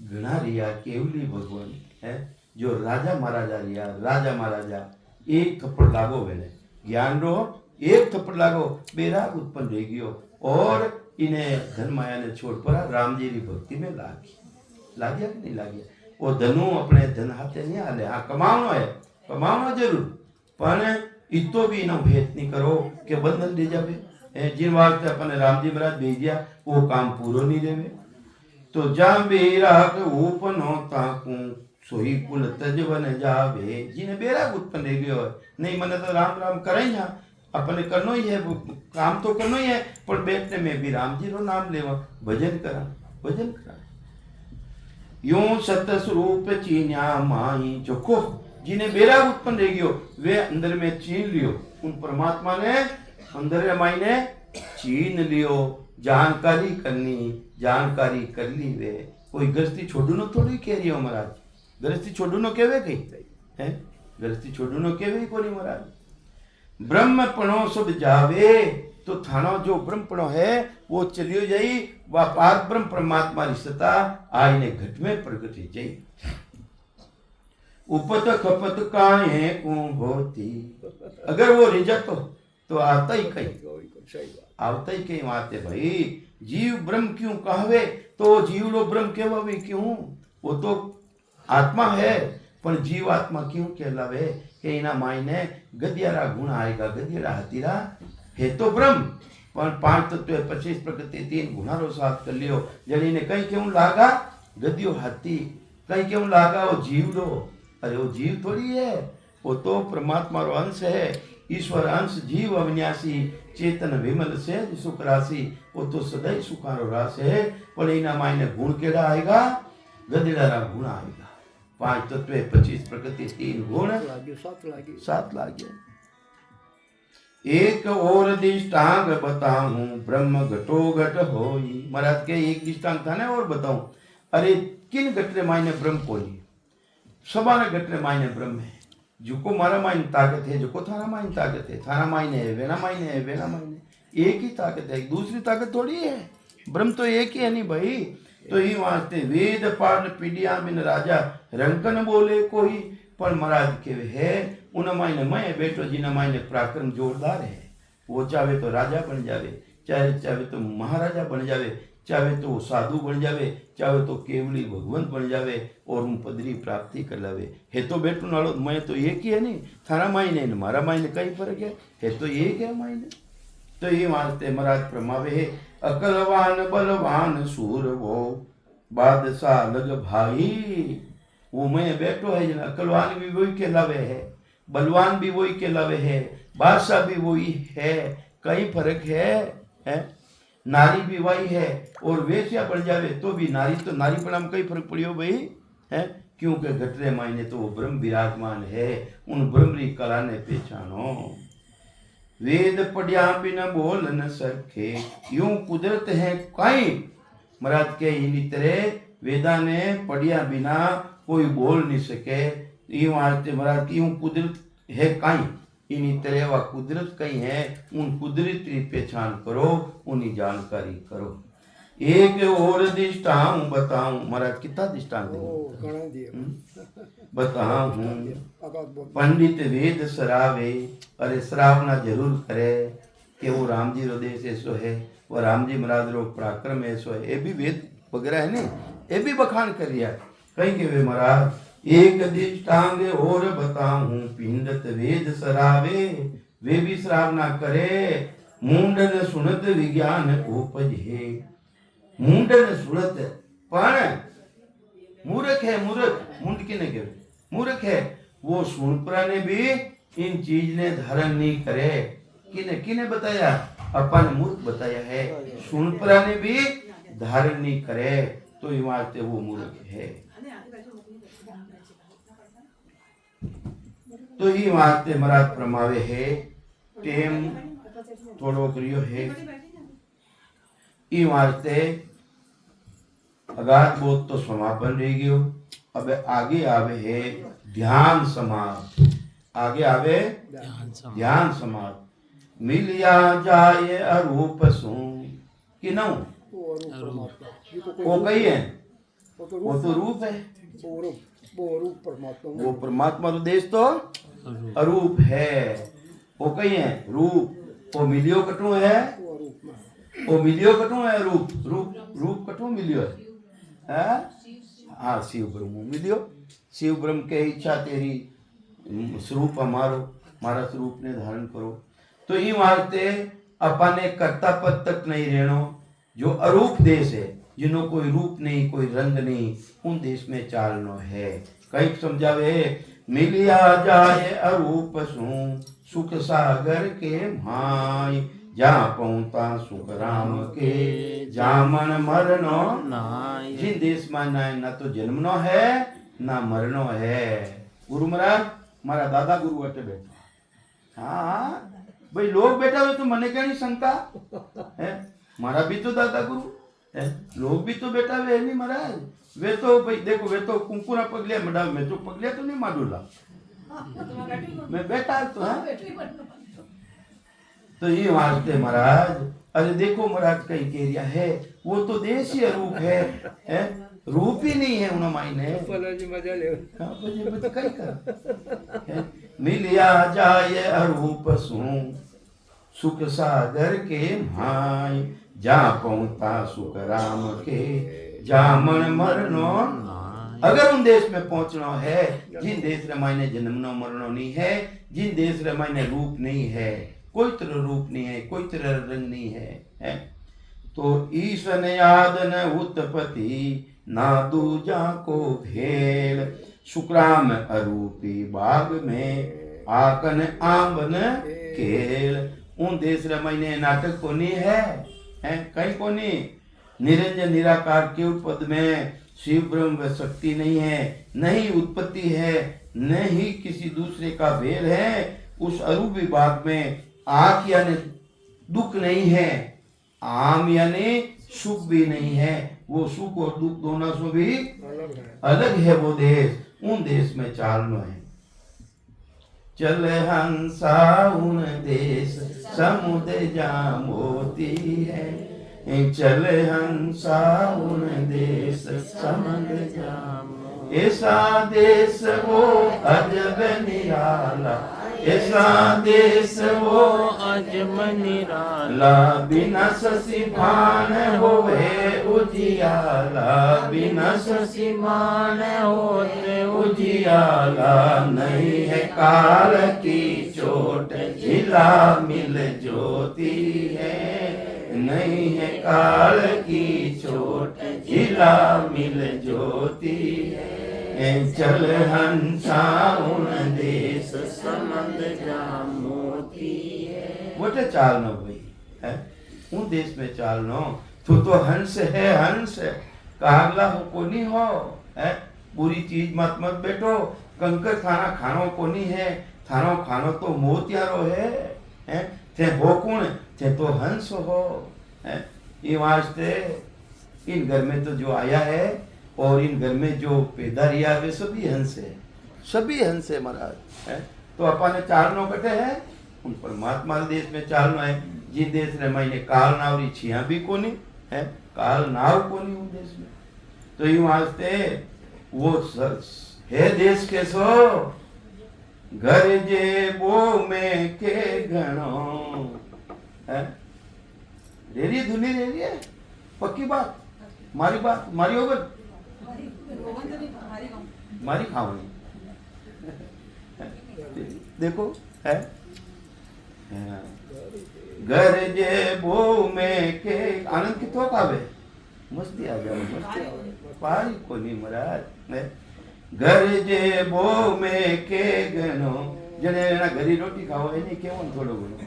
घना रिया केवली भगवान है जो राजा महाराजा एक थप्पड़ लागो वेले ज्ञान रो एक थप्पड़ लागो बेराग उत्पन्न रह गयो और इन्हें धन माया ने छोड़ पड़ा राम जी की भक्ति में लाग्या कि नहीं लाग्या वो धनु अपने धन हाथे नहीं हाले हाँ कमावनो जरूर पर इतो भी इनो भेद नहीं करो कि बंधन ले जावे जिन वास्ते अपने राम जी महाराज भेजिया वो काम पूरो नहीं देवे तो जा बेराग उपनो ताकू सोई कुल तजवन जावे जिन्हें बेराग उत्पन्न रह गयो नहीं मने तो राम राम करें जा अपने करनो ही है काम तो करनो ही है पर बैठने में भी राम जी रो नाम लेवा भजन करा यूं सत स्वरूप चीन्या माही जोखो जिन्हें बेराग उत्पन्न रह गयो वे अंदर में चीन लियो उन परमात्मा ने अंदर माई ने चीन लियो जानकारी कर ली वे कोई गृहस्थी छोड़ू थोड़ी कह रही हो महाराज गृहस्थी छोड़ू केवे कही है गृहस्थी छोड़ू केवे कोनी महाराज ब्रह्मपणो सब जावे तो थानो जो ब्रह्मपणो है वो चलियो जाई वा पार ब्रह्म परमात्मा री सत्ता आईने घट में प्रगट हो जाई उपत खपत काहे को होती अगर वो रिजत तो आता ही कहीं आते भाई जीव ब्रह्म क्यों कहवे तो जीव लो ब्रह्म कहवावे क्यों वो तो आत्मा है पर जीव आत्मा क्यों कहलावे के इना मायने गदियारा गुण आएगा गदियारा हतीरा है तो ब्रह्म पर 5 तत्व 25 प्रकृति 3 गुणारो साथ कर लियो जड़ी ने कहीं क्यों लागा गदियो हाथी कहीं क्यों लागा वो जीव लो अरे वो जीव थोड़ी है वो तो परमात्मा रो अंश है ईश्वर अंश जीव अविनाशी चेतन विमल सहज सुख राशि वो तो सदैव सुखारो रास है पर इना मायने गुण केड़ा आएगा गदेड़ा गुण आएगा 5 तत्व 25 प्रकृति 3 गुण सात लागे एक और दृष्टांग बताऊं ब्रह्म घटो घट होई महाराज के एक दृष्टांग था ना और बताऊं अरे किन घटरे मायने ब्रह्म कोई सबाने घटरे मायने ब्रह्म है जो मारा मायने ताकत है जो थारा मायने ताकत है थारा मायने है वेना मायने है वेना मायने एक ही ताकत है दूसरी ताकत थोड़ी है ब्रह्म तो एक ही है नहीं भाई तो ही वास्ते वेद पाठ पीढ़िया बिन राजा रंकन बोले कोई पर महाराज के है उन मायने मैं बैठो जिन मायने पराक्रम जोरदार है वो चाहे तो राजा बन जावे चाहे तो महाराजा बन जावे चाहे तो वो साधु बन जावे चाहे तो केवली भगवंत बन जावे और उन पदरी प्राप्ति कर लावे है तो बेटू नालो मैं तो एक ही है नहीं थारा मायने ने मारा मायने कई फर्क है तो एक है मायने तो ये वास्ते महाराज प्रमावे है अकलवान बलवान सूर वो बादशाह लग भाई वो मैं बैठो है जिन अकलवान भी वही कहलावे है बलवान भी वही कहलावे है बादशाह भी वही है कई फर्क है नारी भी वही है और वेश्या बन जावे तो भी नारी तो नारी पर हम कई फर्क पड़ियो भाई है क्योंकि घटरे मायने तो वो ब्रह्म विराजमान है उन ब्रह्मरी कला ने पहचानो वेद पढ़िया बिन बोल न सके यूं कुदरत है कई महाराज के इन्हीं तरह वेदा ने पढ़िया बिना कोई बोल नहीं सके यूं आज महाराज की यूं कुदरत है कई इन्हीं तरह वह कुदरत कहीं है उन कुदरत की पहचान करो उन्हीं जानकारी करो एक और दृष्टांत बताऊं महाराज कितना दृष्टांत बताऊं पंडित वेद सरावे अरे सरावना जरूर करे कि वो राम जी रो देश ऐसो है वो राम जी महाराज रो पराक्रम ऐसो है ये भी वेद वगैरह है नहीं ये भी बखान कर रिया कहीं के वे महाराज एक दृष्टांग और बताऊं पिंडत वेद सरावे वे भी श्रावना करे मुंडन सुनत विज्ञान उपजे मुंडन सुनत पण मूर्ख है मूर्ख मुंड किने के मूर्ख है वो सुनपरा ने भी इन चीज ने धारण नहीं करे किने किने बताया अपन मूर्ख बताया है सुनपरा ने भी धारण नहीं करे तो इमारते वो मूर्ख है तो ही वास्ते महाराज प्रमावे है टेम थोड़ो करियो है ई वास्ते अगाध बोध तो समापन रह गयो अब आगे आवे है ध्यान समाध आगे आवे ध्यान समाध मिलिया जाए अरूप सु कि नौ वो कही है वो तो रूप है वो परमात्मा तो देश तो अरूप है वो कही है रूप वो मिलियो कटू है वो मिलियो कटू है रूप रूप रूप कटू मिलियो है हाँ शिव ब्रह्म मिलियो शिव ब्रह्म के इच्छा तेरी स्वरूप हमारो मारा स्वरूप ने धारण करो तो ये वास्ते अपने कर्ता पद तक नहीं रहनो जो अरूप देश है जिन्हों कोई रूप नहीं कोई रंग नहीं उन देश में चालनो है कई समझावे मिलिया जाए अरूप सु सुख सागर के भाई जा पहुंचा सुख राम के जामन मरनो नाय जिन देश में ना तो जन्मनो है ना मरनो है गुरु महाराज मारा दादा गुरु अटे बैठा हाँ भाई लोग बैठा हुए तो मने क्या नहीं शंका है मारा भी तो दादा गुरु है लोग भी तो बैठा हुए नहीं महाराज वे तो भाई देखो वे तो कुंकुरा पगलिया मडा मैं तो पगलिया तो नहीं माडूला मैं बैठा तो है तो ये वास्ते महाराज अरे देखो महाराज कई केरिया है वो तो देशीय रूप है रूप ही नहीं है उन मायने मजा ले कई कर मिलिया जाए अरूप सु सुख सागर के भाई जा पहुंचा सुख राम के जामन मरनो अगर उन देश में पहुंचना है जिन देश रे मायने जन्मनो मरनो नहीं है जिन देश रे मायने रूप नहीं है कोई तरह रूप नहीं है कोई तरह रंग नहीं है तो ईशन याद न उत्पत्ति ना दूजा को भेल शुक्राम अरूपी बाग में आकन आंबन खेल। उन देश रे महीने नाटक कोनी है कहीं कोनी। निरंजन निराकार के पद में शिव ब्रह्म व शक्ति नहीं है, नहीं उत्पत्ति है, नहीं किसी दूसरे का भेद है। उस अरूप विभाग में आंख यानी दुख नहीं है, आम यानी सुख भी नहीं है। वो सुख और दुख दोनों से भी अलग है वो देश। उन देश में चालना है। चल हंसा उन देश समुद्र जा मोती है। चल हंसा उन देश समुद्र जा मोती। ऐसा देश वो अजब निराला, ऐसा देश वो अजब निराला। ला बिना शशि भान होवे उजियाला, बिना शशि मान होते उजियाला। नहीं है काल की चोट झिला मिल ज्योति है, नहीं है काल की चोट झिला मिल ज्योति है। चल हंसा उन देश समुद्र जा मोती है। वोटे चालनो भाई है उन देश में चालनो। तो हंस है, हंस है कागला हो कोनी हो है। बुरी चीज मत मत बैठो। कंकर थाना खानो कोनी है, थानो खानो तो मोतियारो है थे हो कौन थे तो हंस हो है। ये वास्ते इन घर में तो जो आया है और इन घर में जो पैदा रिया वे सभी हंस है, सभी हंस है महाराज है। तो अपन चालनो कटे है उन परमात्मा देश में चालनो है। जिन देश रे महीने काल नावरी छिया भी कोनी है, काल नाव कोनी उन देश में। तो ये वास्ते वो है देश के सो घर जे बो में के घणो है। रेरी धुनी रेरी है पक्की बात मारी होगन मारी खावनी देखो है घर जे बो में के आनंद कितो कावे मस्ती आ जाए मस्ती पारी कोनी महाराज है। घर जे बो में के गनो जने एना घरी रोटी खाओ एनी केवो थोड़ो घणो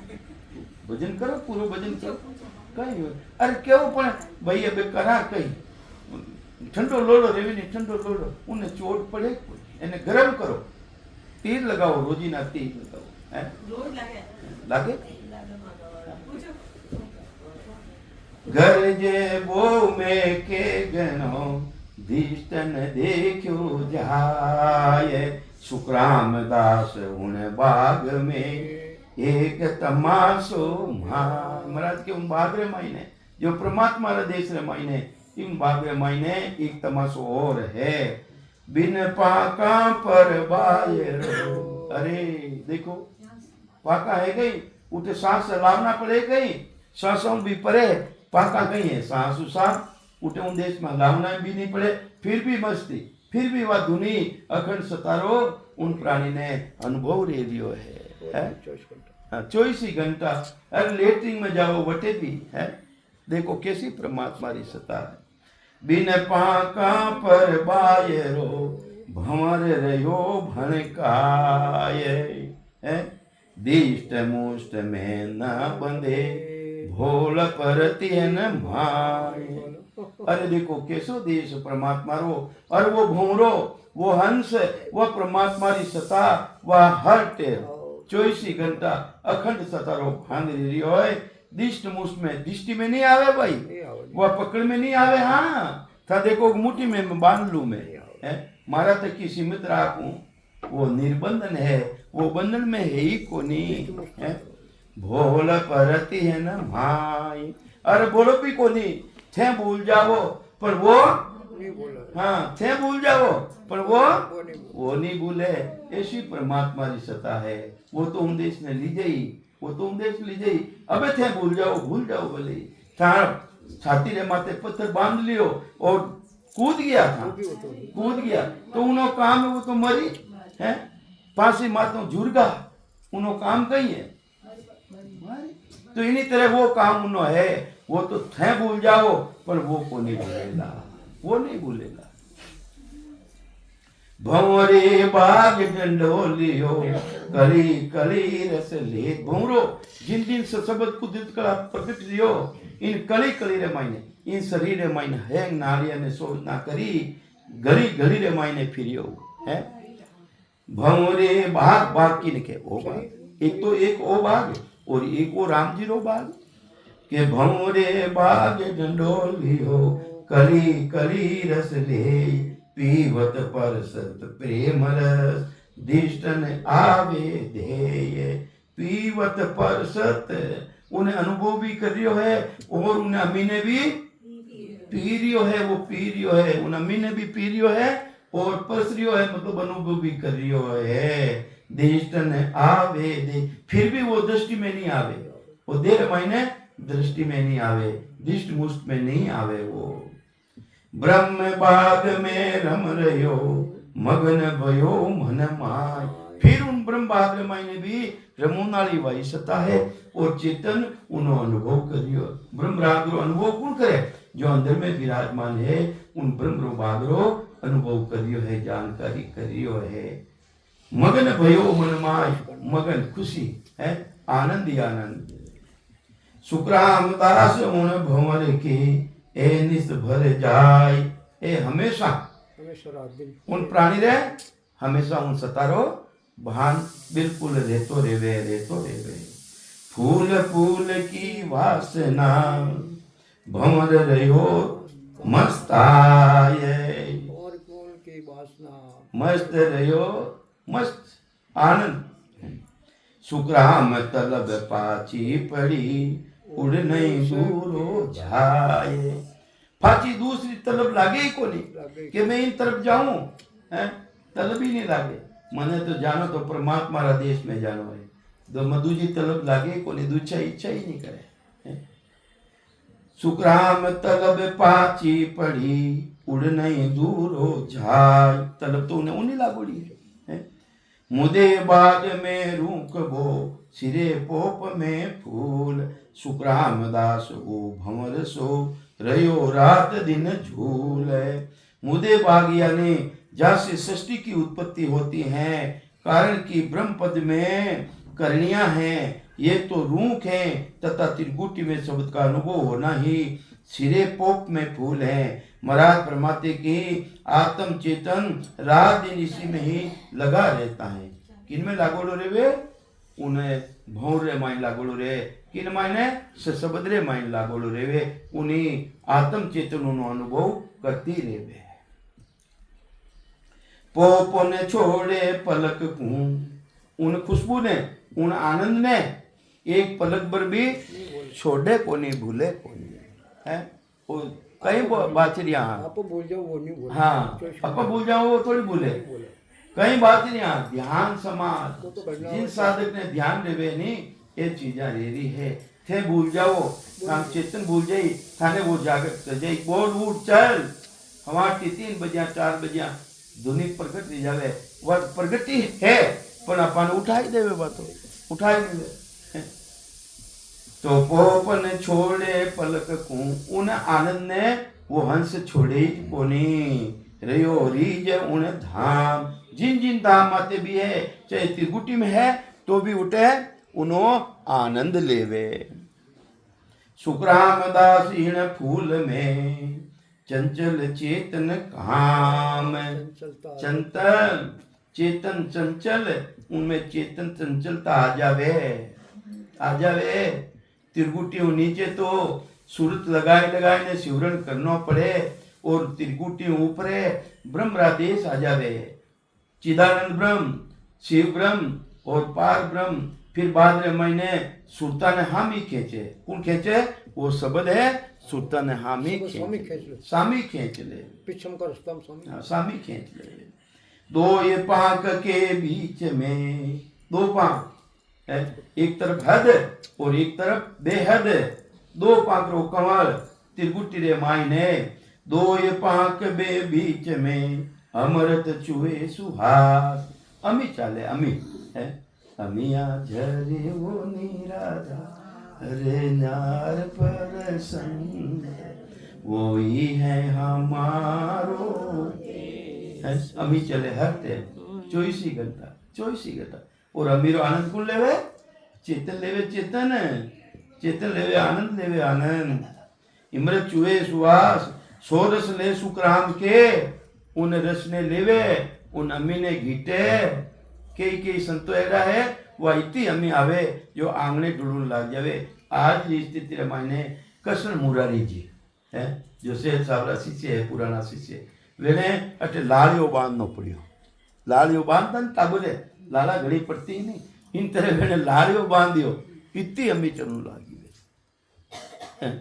भजन करो पूरो भजन करो कई अरे केवो पण भाई अब करा कई ठंडो लोलो रेवी ठंडो लोलो उन्हें चोट पड़े एने गरम करो तीर लगाओ रोजी ना तीर लगाओ है रोज लागे घर जे बो में के गनो दिष्टन देखो जाय। सुखराम दास उन बाग में एक तमाशो महाराज के उन बाग रे महीने जो परमात्मा रे देश रे महीने इन बाग रे महीने एक तमाशो और है। बिन पाका पर बायरो अरे देखो पाका है गई उठे सांस लावना पड़े गई सांसों भी परे पाका गई है सांस सांस उठे उन देश में लावना भी नहीं पड़े फिर भी मस्ती फिर भी वह धुनी अखंड सतारो उन प्राणी ने अनुभव ले लियो है 24 घंटा। अरे लेटरिंग में जाओ वटे भी है देखो कैसी परमात्मा री सता है। बिन पाका पर बायरो भंवर रहो भणकाय है। दिष्ट मुष्ट में न बंधे भोल परति न माय। अरे देखो कैसो देश परमात्मा रो और वो भूमरो वो हंस वो परमात्मा री सता वह हर टेर 24 घंटा अखंड सता रो भांग रही होय। दिष्ट मुष्ट में दृष्टि में नहीं आवे भाई वह पकड़ में नहीं आवे। हाँ था देखो मुट्ठी में बांध लू मैं है मारा तक की सीमित राखूं वो निर्बंधन है वो बंधन में है ही कोनी है। भोल परति है न भाई अरे बोलो भी कोनी थे भूल जाओ पर वो हाँ थे भूल जाओ पर वो नहीं भूले। ऐसी परमात्मा की सत्ता है वो तो उन देश ने ली जाई वो तो उन देश ली जाई। अबे थे भूल जाओ भले छाती रे माथे पत्थर बांध लियो और कूद गया तो उनो काम है वो तो मरी है फांसी मातो झुरगा उनो काम कहीं है। तो इन्हीं तरह वो काम उनो है वो तो थे भूल जाओ पर वो को नहीं भूलेगा वो नहीं भूलेगा। भंवरे बाग डंडोलियो कली कली रस ले भंवरो जिन दिन सबद कुदित कला प्रकट लियो इन कली कली रे मायने इन शरीर रे मायने हेंग नारिया ने सोचना करी घड़ी घड़ी रे मायने फिरियो है भंवरे बाग बाग की ने के ओ बाग एक ओ बाग और एक वो राम जी रो बाग के भंवरे बाग डंडोलियो कली कली रस ले पीवत पर सत प्रेम रस दिष्टन आवे धेय पीवत पर सत उन्हें अनुभव भी कर रियो है और उन्हें अमी ने भी पी रियो है वो पी रियो है उन अमी ने भी पी रियो है और परस रियो है मतलब अनुभव भी कर रियो है दिष्टन आवे दे फिर भी वो दृष्टि में नहीं आवे वो देर मायने दृष्टि में नहीं आवे दिष्ट मुष्ट में नहीं आवे वो ब्रह्म बाग में रम रहो मगन भयो मन माय फिर उन ब्रह्म बाग में मायने भी रमोनाली वाई सता है और चेतन उन्हों अनुभव करियो ब्रह्म राग रो अनुभव कौन करे जो अंदर में विराजमान है उन ब्रह्म रो बाग रो अनुभव करियो है जानकारी करियो है मगन भयो मन माय मगन खुशी है आनंद ही आनंद सुखराम दास उन भंवर की ए निस भर जाय ए हमेशा उन प्राणी रे हमेशा उन सतारो भान बिल्कुल रेतो रेवे फूल फूल की वासना भंवर रहो मस्ताय और फूल की वासना मस्त रहो मस्त आनंद सुखराम तलब पाची पड़ी उड़ नहीं दूरो जाए फाची दूसरी तलब लागे ही को नहीं कि मैं इन तरफ जाऊं है तलब ही नहीं लागे मने तो जानो तो परमात्मा रा देश में जानो है तो मधु जी तलब लागे को नहीं दूसरा इच्छा ही नहीं करे सुखराम तलब पाची पड़ी उड़ नहीं दूरो जाए तलब तो उन्हें उन्हीं लागोड़ी है मुदे बाग में रूख बो सिरे पोप में फूल सुखराम दास वो भंवर सो रयो रात दिन झूल मुदे बाग यानी जहाँ से सृष्टि की उत्पत्ति होती है कारण की ब्रह्म पद में करणियां हैं ये तो रूख है तथा त्रिगुटी में शब्द का अनुभव होना ही सिरे पोप में फूल है महाराज परमात्मा की आत्म चेतन रात दिन इसी में ही लगा रहता है किन में लागोलो रे वे उन्हें भौर रे माइन लागोलो रे किन मायने सबद रे माइन लागोलो रे वे उन्हीं आत्म चेतन उन्हों अनुभव करती रे वे पोप ने छोड़े पलक को उन खुशबू ने उन आनंद ने एक पलक भर भी छोड़े को नहीं भूले को नहीं है वो कई बाचरिया आप भूल जाओ वो नहीं भूले हाँ आप भूल जाओ वो थोड़ी भूले कई बाचरिया ध्यान समाज जिन साधक ने ध्यान देवे नहीं ये चीजा ले रही है थे भूल जाओ काम चेतन भूल जाई थाने वो जागृत कर जाई बोल उठ चल हमारी 3 बजे 4 बजे धुनी प्रगट रही जावे वह प्रगति है पर अपन उठाई देवे बातो उठाई देवे तो पोपन छोड़े पलक को उन आनंद ने वो हंस छोड़े ही कोनी रयो रीज उन धाम जिन जिन धाम आते भी है चाहे त्रिकुटी में है तो भी उठे उन्हों आनंद लेवे सुखराम दास इन फूल में चंचल चेतन काम चंचल चेतन चंचल उनमें चेतन चंचलता आ जावे त्रिगुटी नीचे तो सूरत लगाए ने शिवरण करना पड़े और त्रिगुटी ऊपरे ब्रह्मरादेश आ जावे चिदानंद ब्रह्म शिव ब्रह्म और पार ब्रह्म फिर बाद में मैंने सुरता ने हामी खींचे कौन खींचे वो शब्द है सुरता ने हामी सामी खींच ले पिछम का स्तंभ स्वामी सामी खींच ले दो ये पांक के बीच में दो पांक एक तरफ हद और एक तरफ बेहद दो पांक रो कमल त्रिगुटी रे मायने दो ये पांक बे बीच में अमृत चुए सुहास अमी चाले अमी है अमिया झरे वो निराधा रे नार पर संग वो ही है हमारो हैं? अमी चले हर टाइम 24 घंटा और अमीरो आनंद कौन लेवे चेतन लेवे चेतन लेवे आनंद इमृत चुए सुवास सो रस ले सुकराम के उन रस ने लेवे उन अमी ने घीटे कई संतो ऐसा है वह इतनी अमी आवे जो आंगने ढूंढने लग जावे आज की स्थिति रमायने कृष्ण मुरारी जी है जो सेठ सावरा शिष्य है पुराना शिष्य वेने अटे लालियो बांधनो पड़ियो लालियो बांधता न ताबुले लाला घड़ी पड़ती ही नहीं इन तरह वेने लालियो बांधियो इतनी अम्मी चलू लागी वे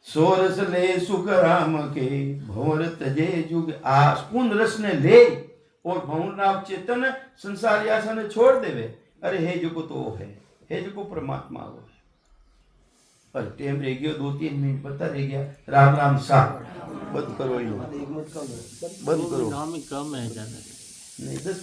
सोरस ले सुख राम के भंवर तजे जुग आस उन रस ने ले और भंवर नाम चेतन संसार आसन छोड़ देवे अरे हे जो को तो है हे जो को परमात्मा वो है पर टेम रह गया 2-3 मिनट पता रह गया राम राम सा बंद करो ये एक मिनट कम है बंद करो नाम कम है ज्यादा नहीं 10